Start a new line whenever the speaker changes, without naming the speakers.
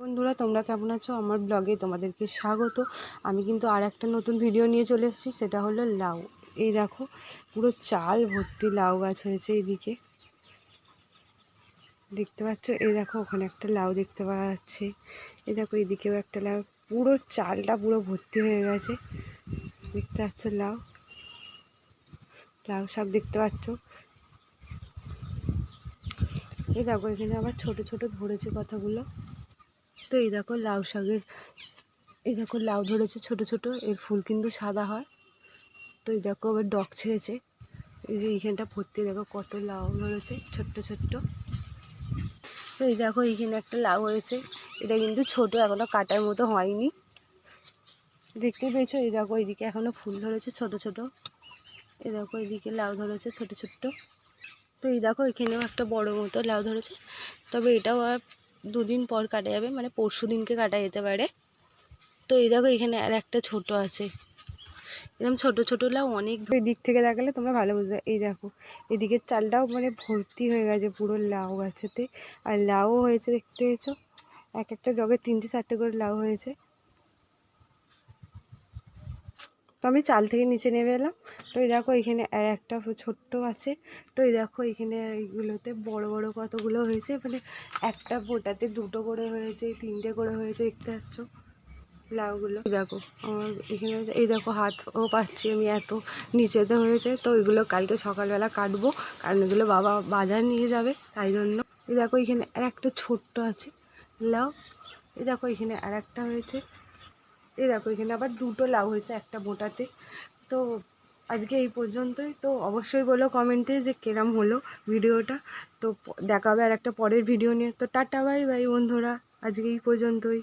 বন্ধুরা, তোমরা কেমন আছো? আমার ব্লগে তোমাদেরকে স্বাগত। আমি কিন্তু আর একটা নতুন ভিডিও নিয়ে চলে এসেছি, সেটা হলো লাউ। এই দেখো, পুরো চাল ভর্তি লাউ গাছ হয়েছে। এইদিকে দেখতে পাচ্ছ, এই দেখো ওখানে একটা লাউ দেখতে পাওয়া যাচ্ছে। এই দেখো এইদিকেও একটা লাউ, পুরো চালটা পুরো ভর্তি হয়ে গেছে। দেখতে পাচ্ছ লাউ লাউ শাক দেখতে পাচ্ছ। এই দেখো এখানে আবার ছোট ছোট ধরেছে কতগুলো। তো এই দেখো লাউ শাকের, এই দেখো লাউ ধরেছে ছোট ছোট, এর ফুল কিন্তু সাদা হয়। তো এই দেখো আবার ডগ ছেড়েছে। এই যে এইখানটা ভর্তি দেখো কত লাউ ধরেছে ছোট্ট ছোট্ট। তো এই দেখো এইখানে একটা লাউ হয়েছে, এটা কিন্তু ছোট, এখনো কাটার মতো হয়নি। দেখতে পেয়েছো? এই দেখো এইদিকে এখনো ফুল ধরেছে ছোট ছোট। এই দেখো এইদিকে লাউ ধরেছে ছোট ছোট্ট। তো এই দেখো এখানেও একটা বড় মতো লাউ ধরেছে, তবে এটাও আর দুদিন পর কাটা যাবে, মানে পরশু দিনকে কাটা যেতে পারে। তো এই দেখো এখানে আর একটা ছোট আছে। এরকম ছোট ছোট লাউ অনেক দিক থেকে দেখালে তোমরা ভালো বুঝবে। এই দেখো এদিকের চালটাও মানে ভর্তি হয়ে গেছে পুরো লাউ গাছেতে। আর লাউ হয়েছে দেখতে পেয়েছো, এক একটা ডগে 3টে 4টে করে লাউ হয়েছে। তো আমি চাল থেকে নিচে নেমে এলাম। তো এই দেখো এখানে আর একটা ছোট্ট আছে। তো এই দেখো এখানে এইগুলোতে বড় বড় কতগুলো হয়েছে, মানে একটা বোটাতে 2টো করে হয়েছে, 3টে করে হয়েছে। দেখতে পাচ্ছ লাউগুলো? দেখো আমার এখানে এই দেখো হাতও পাচ্ছি আমি, এত নিচেতে হয়েছে। তো এগুলো কালকে সকালবেলা কাটবো, কারণ এগুলো বাবা বাজার নিয়ে যাবে, তাই জন্য। এই দেখো এখানে আর একটা ছোট্ট আছে লাউ। এই দেখো এখানে আর একটা হয়েছে। এই দেখো এখানে আবার 2টো লাউ হয়েছে একটা বোটাতে। তো আজকে এই পর্যন্তই। তো অবশ্যই বলো কমেন্টে যে কিরম হলো ভিডিওটা। তো দেখা হবে আর একটা পরের ভিডিও নিয়ে। তো টাটা বাই বাই বন্ধুরা, আজকে এই পর্যন্তই।